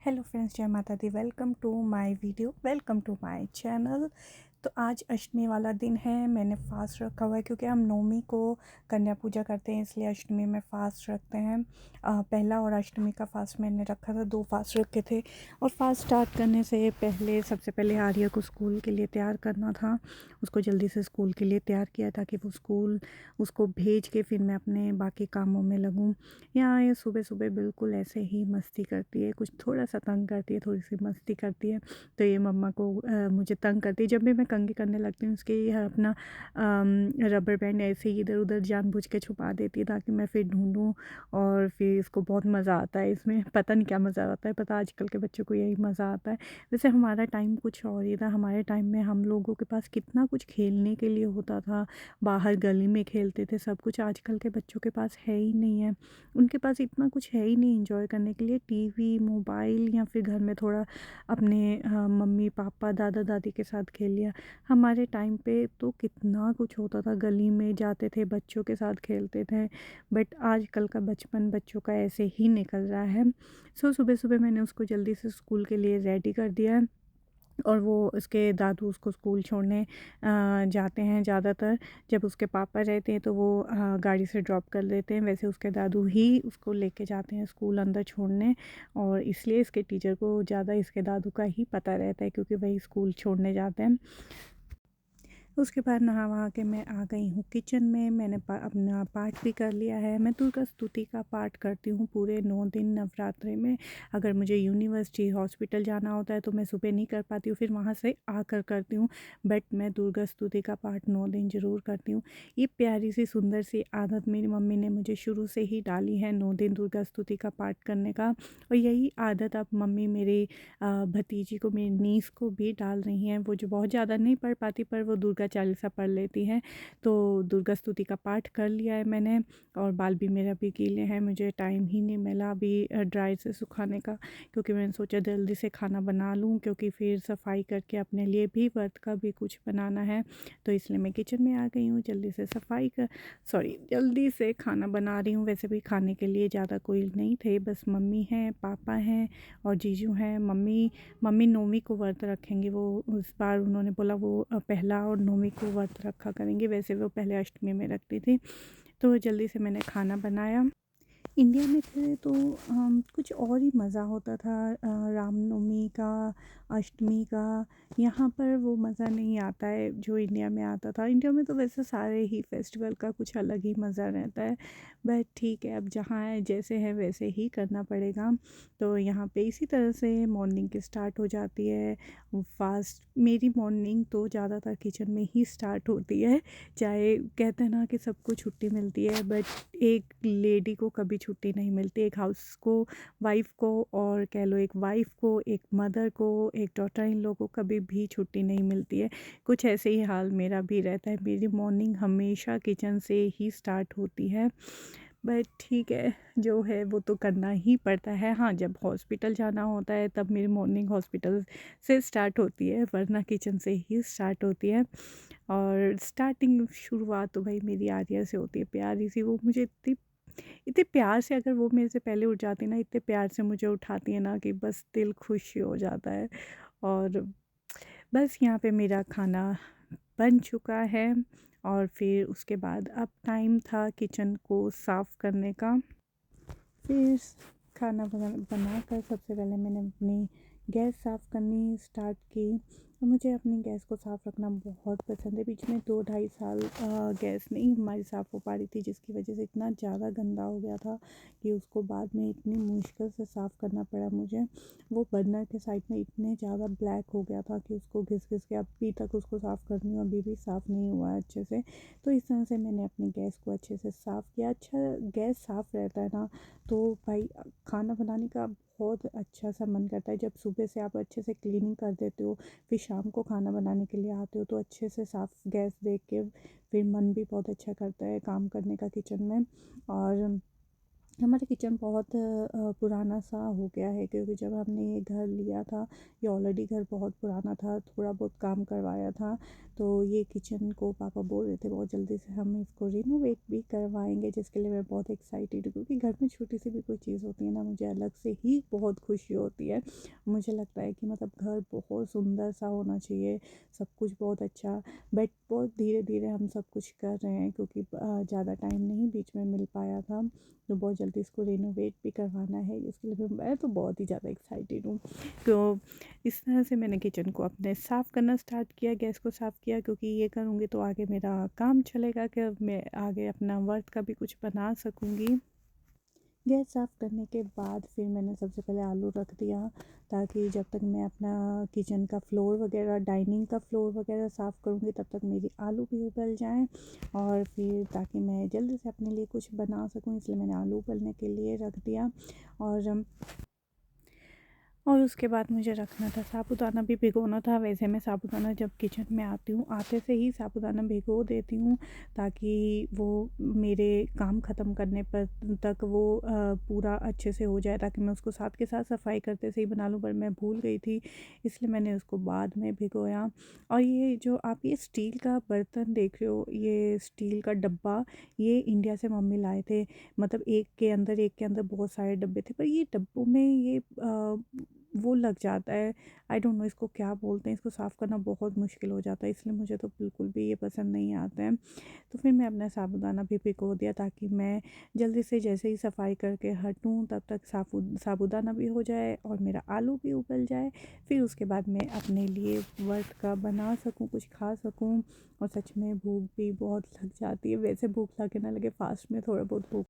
Hello friends, जय माता दी। Welcome to my video, welcome to my channel. तो आज अष्टमी वाला दिन है। मैंने फ़ास्ट रखा हुआ है क्योंकि हम नवमी को कन्या पूजा करते हैं, इसलिए अष्टमी में फ़ास्ट रखते हैं। पहला और अष्टमी का फ़ास्ट मैंने रखा था, 2 फ़ास्ट रखे थे। और फ़ास्ट स्टार्ट करने से पहले सबसे पहले आर्या को स्कूल के लिए तैयार करना था। उसको जल्दी से स्कूल के लिए तैयार किया ताकि वो स्कूल उसको भेज के फिर मैं अपने बाकी कामों में लगूँ। यहाँ ये सुबह सुबह बिल्कुल ऐसे ही मस्ती करती है, कुछ थोड़ा सा तंग करती है, थोड़ी सी मस्ती करती है। तो ये मम्मा को मुझे तंग करती है। जब भी मैं कंघी करने लगती हूँ उसके ये अपना रबर बैंड ऐसे ही इधर उधर जानबूझ के छुपा देती है ताकि मैं फिर ढूंढूं। और फिर इसको बहुत मज़ा आता है इसमें, पता नहीं क्या मज़ा आता है, पता आजकल के बच्चों को यही मज़ा आता है। वैसे हमारा टाइम कुछ और ही था। हमारे टाइम में हम लोगों के पास कितना कुछ खेलने के लिए होता था, बाहर गली में खेलते थे सब कुछ। आजकल के बच्चों के पास है ही नहीं है। उनके पास इतना कुछ है ही नहीं एंजॉय करने के लिए। टीवी, मोबाइल या फिर घर में थोड़ा अपने मम्मी पापा दादा दादी के साथ खेल लिया। हमारे टाइम पे तो कितना कुछ होता था, गली में जाते थे, बच्चों के साथ खेलते थे। बट आजकल का बचपन बच्चों का ऐसे ही निकल रहा है। सो सुबह सुबह मैंने उसको जल्दी से स्कूल के लिए रेडी कर दिया है। और वो उसके दादू उसको स्कूल छोड़ने जाते हैं ज़्यादातर। जब उसके पापा रहते हैं तो वो गाड़ी से ड्रॉप कर देते हैं, वैसे उसके दादू ही उसको लेके जाते हैं स्कूल अंदर छोड़ने। और इसलिए इसके टीचर को ज़्यादा इसके दादू का ही पता रहता है क्योंकि वही स्कूल छोड़ने जाते हैं। उसके बाद नहा वहा के मैं आ गई हूँ किचन में। मैंने अपना पाठ भी कर लिया है। मैं दुर्गा स्तुति का पाठ करती हूँ पूरे 9 दिन नवरात्रि में। अगर मुझे यूनिवर्सिटी हॉस्पिटल जाना होता है तो मैं सुबह नहीं कर पाती हूँ, फिर वहाँ से आकर करती हूँ। बट मैं दुर्गा स्तुति का पाठ 9 दिन ज़रूर करती हूँ। ये प्यारी सी सुंदर सी आदत मेरी मम्मी ने मुझे शुरू से ही डाली है, 9 दिन दुर्गा स्तुति का पाठ करने का। और यही आदत अब मम्मी मेरी भतीजी को, मेरी नीस को भी डाल रही हैं। वो जो बहुत ज़्यादा नहीं पढ़ पाती पर वो दुर्गा चालीसा पढ़ लेती हैं। तो दुर्गा स्तुति का पाठ कर लिया है मैंने। और बाल भी मेरा भी गीले हैं, मुझे टाइम ही नहीं मिला अभी ड्राई से सुखाने का, क्योंकि मैंने सोचा जल्दी से खाना बना लूँ क्योंकि फिर सफाई करके अपने लिए भी व्रत का भी कुछ बनाना है। तो इसलिए मैं किचन में आ गई हूँ, जल्दी से जल्दी से खाना बना रही हूँ। वैसे भी खाने के लिए ज़्यादा कोई नहीं थे, बस मम्मी हैं, पापा हैं और जीजू हैं। मम्मी नौमी को व्रत रखेंगे। वो उस बार उन्होंने बोला वो पहला और नौमी को व्रत रखा करेंगे, वैसे वो पहले अष्टमी में रखती थी। तो जल्दी से मैंने खाना बनाया। इंडिया में थे तो कुछ और ही मज़ा होता था रामनवमी का, अष्टमी का। यहाँ पर वो मज़ा नहीं आता है जो इंडिया में आता था। इंडिया में तो वैसे सारे ही फेस्टिवल का कुछ अलग ही मज़ा रहता है। बट ठीक है, अब जहाँ है जैसे है वैसे ही करना पड़ेगा। तो यहाँ पे इसी तरह से मॉर्निंग की स्टार्ट हो जाती है फास्ट। मेरी मॉर्निंग तो ज़्यादातर किचन में ही स्टार्ट होती है। चाहे कहते हैं ना कि सबको छुट्टी मिलती है, बट एक लेडी को कभी छुट्टी नहीं मिलती। एक हाउस को, वाइफ को, और कह लो एक वाइफ को, एक मदर को, एक डॉटर इन लोगों को कभी भी छुट्टी नहीं मिलती है। कुछ ऐसे ही हाल मेरा भी रहता है। मेरी मॉर्निंग हमेशा किचन से ही स्टार्ट होती है। बट ठीक है, जो है वो तो करना ही पड़ता है। हाँ, जब हॉस्पिटल जाना होता है तब मेरी मॉर्निंग हॉस्पिटल से स्टार्ट होती है, वरना किचन से ही स्टार्ट होती है। और स्टार्टिंग शुरुआत तो भाई मेरी आर्या से होती है, प्यारी सी। वो मुझे इतनी इतने प्यार से, अगर वो मेरे से पहले उठ जाती ना, इतने प्यार से मुझे उठाती है ना कि बस दिल खुश हो जाता है। और बस यहाँ पे मेरा खाना बन चुका है। और फिर उसके बाद अब टाइम था किचन को साफ़ करने का। फिर खाना बनाकर सबसे पहले मैंने अपनी गैस साफ़ करनी स्टार्ट की। और मुझे अपनी गैस को साफ़ रखना बहुत पसंद है। बीच में 2 ढाई साल गैस नहीं हमारी साफ़ हो पा रही थी, जिसकी वजह से इतना ज़्यादा गंदा हो गया था कि उसको बाद में इतनी मुश्किल से साफ़ करना पड़ा मुझे। वो बर्नर के साइड में इतने ज़्यादा ब्लैक हो गया था कि उसको घिस घिस के अभी तक उसको साफ़ कर रही हूँ, अभी भी साफ़ नहीं हुआ है अच्छे से। तो इस तरह से मैंने अपनी गैस को अच्छे से साफ़ किया। अच्छा, गैस साफ़ रहता है ना तो भाई खाना बनाने का बहुत अच्छा सा मन करता है। जब सुबह से आप अच्छे से क्लीनिंग कर देते हो, फिर शाम को खाना बनाने के लिए आते हो तो अच्छे से साफ़ गैस देख के फिर मन भी बहुत अच्छा करता है काम करने का किचन में। और हमारा किचन बहुत पुराना सा हो गया है, क्योंकि जब हमने ये घर लिया था, ये ऑलरेडी घर बहुत पुराना था, थोड़ा बहुत काम करवाया था। तो ये किचन को पापा बोल रहे थे बहुत जल्दी से हम इसको रिनोवेट भी करवाएंगे, जिसके लिए मैं बहुत एक्साइटेड हूँ, क्योंकि घर में छोटी सी भी कोई चीज़ होती है ना, मुझे अलग से ही बहुत खुशी होती है। मुझे लगता है कि मतलब घर बहुत सुंदर सा होना चाहिए, सब कुछ बहुत अच्छा। बट बहुत धीरे धीरे हम सब कुछ कर रहे हैं, क्योंकि ज़्यादा टाइम नहीं बीच में मिल पाया था। तो बहुत जल्दी इसको रिनोवेट भी करवाना है, जिसके लिए मैं तो बहुत ही ज़्यादा एक्साइटेड हूँ। तो इस तरह से मैंने किचन को अपने साफ़ करना स्टार्ट किया, गैस को साफ़ किया, क्योंकि ये करूँगी तो आगे मेरा काम चलेगा, कि मैं आगे अपना वर्क का भी कुछ बना सकूँगी। गैस साफ़ करने के बाद फिर मैंने सबसे पहले आलू रख दिया, ताकि जब तक मैं अपना किचन का फ्लोर वगैरह, डाइनिंग का फ्लोर वगैरह साफ़ करूँगी, तब तक मेरी आलू भी उबल जाएँ, और फिर ताकि मैं जल्दी से अपने लिए कुछ बना सकूँ, इसलिए मैंने आलू उबलने के लिए रख दिया। और उसके बाद मुझे रखना था साबूदाना, भी भिगोना था। वैसे मैं साबूदाना जब किचन में आती हूँ, आते से ही साबूदाना भिगो देती हूँ, ताकि वो मेरे काम ख़त्म करने पर तक वो पूरा अच्छे से हो जाए, ताकि मैं उसको साथ के साथ सफाई करते से ही बना लूँ। पर मैं भूल गई थी, इसलिए मैंने उसको बाद में भिगोया। और ये जो आप ये स्टील का बर्तन देख रहे हो, ये स्टील का डब्बा, ये इंडिया से मम्मी लाए थे। मतलब एक के अंदर बहुत सारे डब्बे थे, पर ये डब्बों में ये वो लग जाता है। आई डोंट नो इसको क्या बोलते हैं, इसको साफ़ करना बहुत मुश्किल हो जाता है, इसलिए मुझे तो बिल्कुल भी ये पसंद नहीं आता है। तो फिर मैं अपना साबूदाना भी भिगो दिया, ताकि मैं जल्दी से जैसे ही सफाई करके हटूँ, तब तक साबूदाना भी हो जाए और मेरा आलू भी उबल जाए। फिर उसके बाद मैं अपने लिए वर्क का बना सकूँ, कुछ खा सकूँ। और सच में भूख भी बहुत लग जाती है, वैसे भूख लगे ना लगे, फास्ट में थोड़ा बहुत भूख।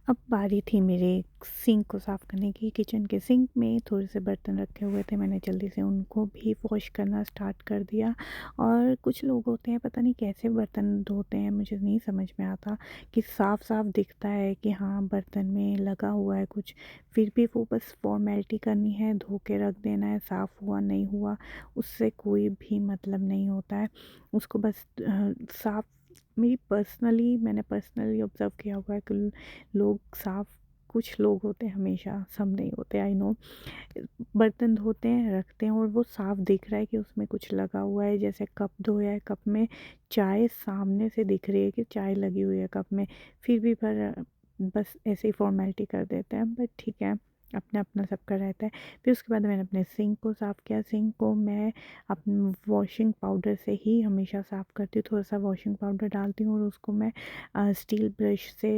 अब बारी थी मेरे सिंक को साफ़ करने की। किचन के सिंक में थोड़े से बर्तन रखे हुए थे, मैंने जल्दी से उनको भी वॉश करना स्टार्ट कर दिया। और कुछ लोग होते हैं, पता नहीं कैसे बर्तन धोते हैं, मुझे नहीं समझ में आता, कि साफ साफ दिखता है कि हाँ बर्तन में लगा हुआ है कुछ, फिर भी वो बस फॉर्मेलिटी करनी है, धो के रख देना है, साफ़ हुआ नहीं हुआ उससे कोई भी मतलब नहीं होता है। उसको बस साफ़, मैंने पर्सनली ऑब्ज़र्व किया हुआ है कि लोग साफ़, कुछ लोग होते हैं, हमेशा सब नहीं होते, आई नो। बर्तन धोते हैं, रखते हैं, और वो साफ़ दिख रहा है कि उसमें कुछ लगा हुआ है। जैसे कप धोया है, कप में चाय सामने से दिख रही है कि चाय लगी हुई है कप में, फिर भी पर बस ऐसे ही फॉर्मेलिटी कर देते हैं, बट ठीक है, अपना अपना सबका रहता है। फिर उसके बाद मैंने अपने सिंक को साफ़ किया। सिंक को मैं अपने वॉशिंग पाउडर से ही हमेशा साफ़ करती हूँ, थोड़ा सा वॉशिंग पाउडर डालती हूँ, और उसको मैं स्टील ब्रश से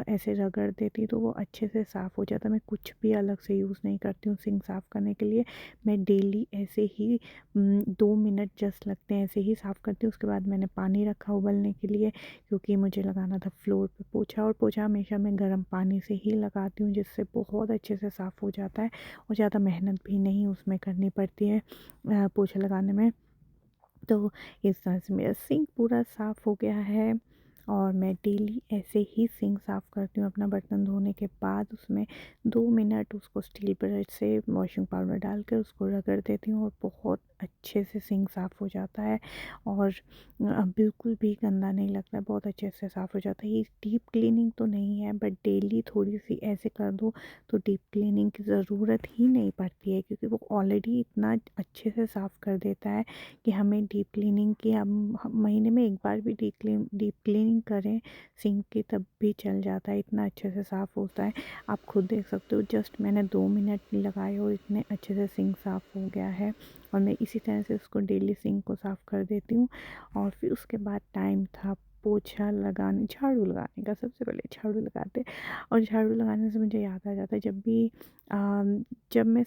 ऐसे रगड़ देती हूँ, तो वो अच्छे से साफ़ हो जाता है। मैं कुछ भी अलग से यूज़ नहीं करती हूँ सिंक साफ़ करने के लिए। मैं डेली ऐसे ही 2 मिनट जस्ट लगते हैं, ऐसे ही साफ़ करती हूँ। उसके बाद मैंने पानी रखा उबलने के लिए, क्योंकि मुझे लगाना था फ्लोर पे पोछा, और पोछा हमेशा मैं गर्म पानी से ही लगाती हूँ, जिससे बहुत अच्छे से साफ़ हो जाता है, और ज़्यादा मेहनत भी नहीं उसमें करनी पड़ती है पोछा लगाने में। तो इस तरह से मेरा सिंक पूरा साफ़ हो गया है, और मैं डेली ऐसे ही सिंक साफ़ करती हूँ। अपना बर्तन धोने के बाद उसमें 2 मिनट उसको स्टील ब्रश से वॉशिंग पाउडर डाल कर उसको रगड़ देती हूँ, और बहुत अच्छे से सिंक साफ़ हो जाता है, और बिल्कुल भी गंदा नहीं लगता है, बहुत अच्छे से साफ़ हो जाता है। ये डीप क्लीनिंग तो नहीं है, बट डेली थोड़ी सी ऐसे कर दो तो डीप क्लीनिंग की ज़रूरत ही नहीं पड़ती है, क्योंकि वो ऑलरेडी इतना अच्छे से साफ़ कर देता है कि हमें डीप क्लीनिंग की, हम महीने में एक बार भी डीप क्लीनिंग करें सिंक की, तब भी चल जाता है, इतना अच्छे से साफ़ होता है। आप खुद देख सकते हो, जस्ट मैंने 2 मिनट लगाए और इतने अच्छे से सिंक साफ़ हो गया है। और मैं इसी तरह से उसको डेली सिंक को साफ़ कर देती हूँ। और फिर उसके बाद टाइम था पोछा लगाने, झाड़ू लगाने का। सबसे पहले झाड़ू लगाते, और झाड़ू लगाने से मुझे याद आ जाता है, जब मैं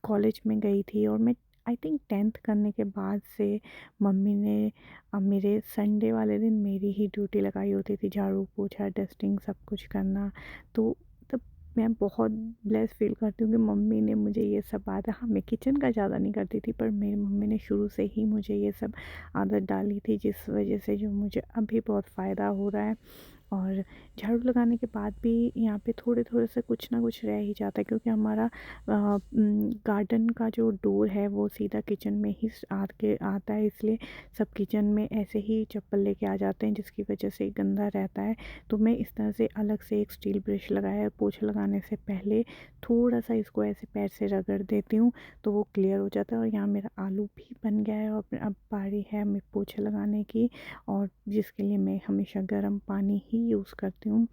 कॉलेज में गई थी, और मैं आई थिंक 10th करने के बाद से मम्मी ने मेरे संडे वाले दिन मेरी ही ड्यूटी लगाई होती थी, झाड़ू पोछा डस्टिंग सब कुछ करना। तो तब मैं बहुत ब्लेस फील करती हूँ कि मम्मी ने मुझे ये सब आदत, हाँ मैं किचन का ज़्यादा नहीं करती थी, पर मेरी मम्मी ने शुरू से ही मुझे ये सब आदत डाली थी, जिस वजह से जो मुझे अभी बहुत फ़ायदा हो रहा है। और झाड़ू लगाने के बाद भी यहाँ पे थोड़े-थोड़े से कुछ ना कुछ रह ही जाता है, क्योंकि हमारा गार्डन का जो डोर है वो सीधा किचन में ही आके आता है, इसलिए सब किचन में ऐसे ही चप्पल लेके आ जाते हैं, जिसकी वजह से गंदा रहता है। तो मैं इस तरह से अलग से एक स्टील ब्रश लगाया है, पोछा लगाने से पहले थोड़ा-सा इसको ऐसे पैर से रगड़ देती हूँ, तो वो क्लियर हो जाता है। और यहाँ मेरा आलू भी बन गया है और अब बारी है मैं पोछा लगाने की, और जिसके लिए मैं हमेशा गर्म पानी ही यूज़ करती हूँ।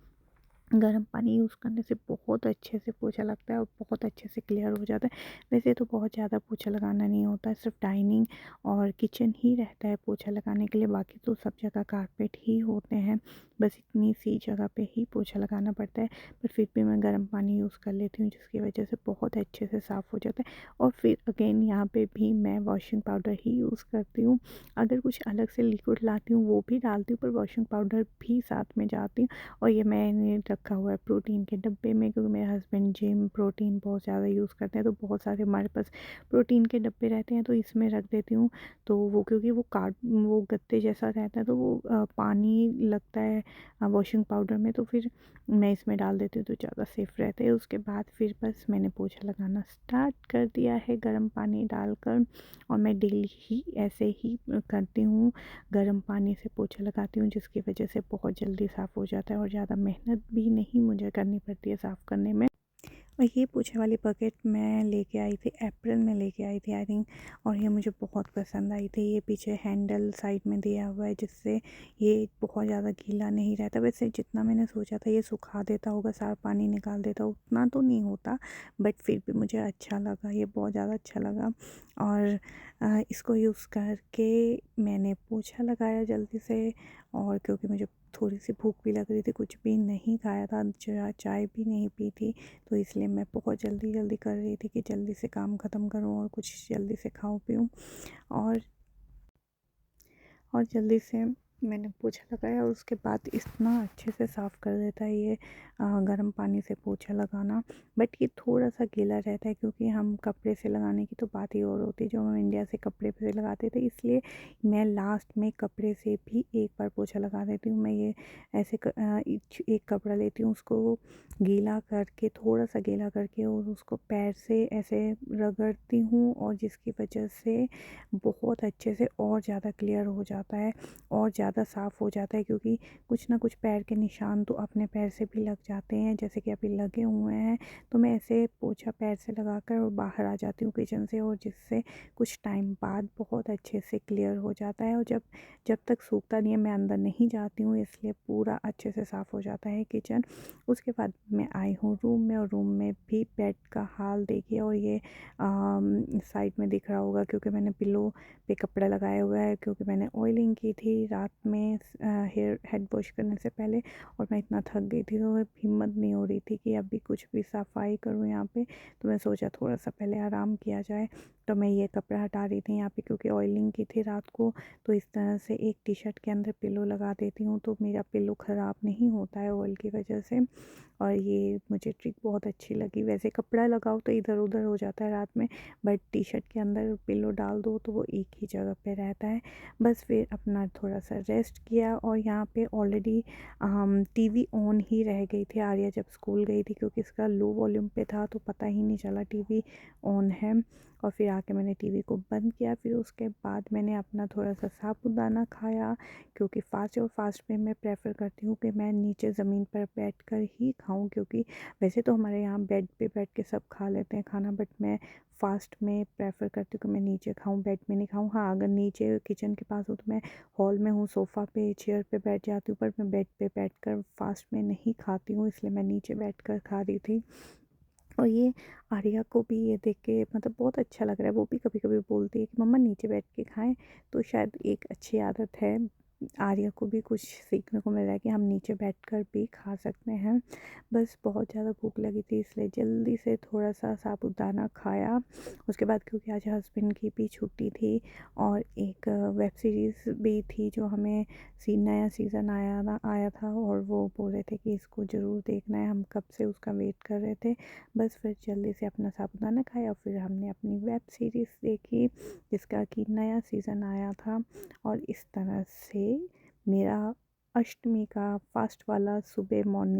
गर्म पानी यूज़ करने से बहुत अच्छे से पोछा लगता है और बहुत अच्छे से क्लियर हो जाता है। वैसे तो बहुत ज़्यादा पोछा लगाना नहीं होता है, सिर्फ डाइनिंग और किचन ही रहता है पोछा लगाने के लिए, बाकी तो सब जगह कारपेट ही होते हैं। बस इतनी सी जगह पे ही पोछा लगाना पड़ता है, पर फिर भी मैं गर्म पानी यूज़ कर लेती हूँ, जिसकी वजह से बहुत अच्छे से साफ़ हो जाता है। और फिर अगेन यहाँ पे भी मैं वॉशिंग पाउडर ही यूज़ करती हूँ। अगर कुछ अलग से लिक्विड लाती हूँ वो भी डालती हूँ, पर वॉशिंग पाउडर भी साथ में जाती हूँ। और ये मैंने रखा हुआ है प्रोटीन के डब्बे में, क्योंकि मेरे हस्बैंड जिम प्रोटीन बहुत ज़्यादा यूज़ करते हैं, तो बहुत सारे हमारे पास प्रोटीन के डब्बे रहते हैं, तो इसमें रख देती हूँ। तो वो क्योंकि वो गत्ते जैसा रहता है, तो वो पानी लगता है वॉशिंग पाउडर में, तो फिर मैं इसमें डाल देती हूँ, तो ज़्यादा सेफ़ रहता है। उसके बाद फिर बस मैंने पोछा लगाना स्टार्ट कर दिया है गर्म पानी डालकर, और मैं डेली ही ऐसे ही करती हूँ, गर्म पानी से पोछा लगाती हूँ, जिसकी वजह से बहुत जल्दी साफ़ हो जाता है और ज़्यादा मेहनत भी नहीं मुझे करनी पड़ती है साफ़ करने में। और ये पोछे वाली बकेट मैं लेके आई थी, अप्रैल में लेके आई थी आई थिंक, और ये मुझे बहुत पसंद आई थी। ये पीछे हैंडल साइड में दिया हुआ है, जिससे ये बहुत ज़्यादा गीला नहीं रहता। वैसे जितना मैंने सोचा था ये सुखा देता होगा, सारा पानी निकाल देता, उतना तो नहीं होता, बट फिर भी मुझे अच्छा लगा, ये बहुत ज़्यादा अच्छा लगा। और इसको यूज़ करके मैंने पोछा लगाया जल्दी से, और क्योंकि मुझे थोड़ी सी भूख भी लग रही थी, कुछ भी नहीं खाया था, चाय भी नहीं पी थी, तो इसलिए मैं बहुत जल्दी कर रही थी कि जल्दी से काम ख़त्म करूँ और कुछ जल्दी से खाऊं पीऊँ। और जल्दी से मैंने पोछा लगाया, और उसके बाद इतना अच्छे से साफ़ कर देता है ये गर्म पानी से पोछा लगाना। बट ये थोड़ा सा गीला रहता है, क्योंकि हम कपड़े से लगाने की तो बात ही और होती है, जो हम इंडिया से कपड़े से लगाते थे, इसलिए मैं लास्ट में कपड़े से भी एक बार पोछा लगा देती हूँ। मैं ये ऐसे एक कपड़ा लेती हूँ, उसको गीला करके, थोड़ा सा गीला करके, और उसको पैर से ऐसे रगड़ती हूँ, और जिसकी वजह से बहुत अच्छे से और ज़्यादा क्लियर हो जाता है और ज़्यादा साफ़ हो जाता है। क्योंकि कुछ ना कुछ पैर के निशान तो अपने पैर से भी लग जाते हैं, जैसे कि अभी लगे हुए हैं। तो मैं ऐसे पोछा पैर से लगाकर और बाहर आ जाती हूँ किचन से, और जिससे कुछ टाइम बाद बहुत अच्छे से क्लियर हो जाता है। और जब जब तक सूखता नहीं है मैं अंदर नहीं जाती हूँ, इसलिए पूरा अच्छे से साफ़ हो जाता है किचन। उसके बाद मैं आई हूँ रूम में, और रूम में भी बेड का हाल देखिए, और ये साइड में दिख रहा होगा क्योंकि मैंने पिलो पे कपड़ा लगाया हुआ है, क्योंकि मैंने ऑयलिंग की थी रात में हेड वॉश करने से पहले, और मैं इतना थक गई थी, तो हिम्मत नहीं हो रही थी कि अभी कुछ भी सफाई करूँ यहाँ पे। तो मैं सोचा थोड़ा सा पहले आराम किया जाए, तो मैं ये कपड़ा हटा रही थी यहाँ पे, क्योंकि ऑयलिंग की थी रात को। तो इस तरह से एक टी शर्ट के अंदर पिलो लगा देती हूँ, तो मेरा पिलो ख़राब नहीं होता है ऑयल की वजह से। और ये मुझे ट्रिक बहुत अच्छी लगी। वैसे कपड़ा लगाओ तो इधर उधर हो जाता है रात में, बट टी शर्ट के अंदर पिल्लो डाल दो तो वो एक ही जगह पे रहता है। बस फिर अपना थोड़ा सा रेस्ट किया, और यहाँ पे ऑलरेडी टीवी ऑन ही रह गई थी आर्या जब स्कूल गई थी, क्योंकि इसका लो वॉल्यूम पे था, तो पता ही नहीं चला टीवी ऑन है। और फिर आके मैंने टीवी को बंद किया। फिर उसके बाद मैंने अपना थोड़ा सा साबूदाना खाया, क्योंकि फास्ट में मैं प्रेफर करती हूँ कि मैं नीचे ज़मीन पर बैठकर ही खाऊं, क्योंकि वैसे तो हमारे यहाँ बेड पे बैठ के सब खा लेते हैं खाना, बट मैं फास्ट में प्रेफर करती हूँ कि मैं नीचे खाऊं, बेड में नहीं खाऊं। हाँ, अगर नीचे किचन के पास हो तो मैं हॉल में हूँ, सोफ़ा पे चेयर पे बैठ जाती हूँ, पर मैं बेड पे बैठकर फास्ट में नहीं खाती हूँ, इसलिए मैं नीचे बैठकर खा रही थी। और ये आर्या को भी ये देख के मतलब बहुत अच्छा लग रहा है, वो भी कभी कभी बोलती है कि मम्मा नीचे बैठ के खाएं, तो शायद एक अच्छी आदत है। आर्या को भी कुछ सीखने को मिल रहा है कि हम नीचे बैठकर भी खा सकते हैं। बस बहुत ज़्यादा भूख लगी थी, इसलिए जल्दी से थोड़ा सा साबूदाना खाया। उसके बाद क्योंकि आज हस्बैंड की भी छुट्टी थी, और एक वेब सीरीज़ भी थी जो हमें नया सीज़न आया था, और वो बोल रहे थे कि इसको ज़रूर देखना है, हम कब से उसका वेट कर रहे थे। बस फिर जल्दी से अपना साबूदाना खाया, फिर हमने अपनी वेब सीरीज़ देखी जिसका कि नया सीज़न आया था। और इस तरह से मेरा अष्टमी का फास्ट वाला सुबह मॉर्निंग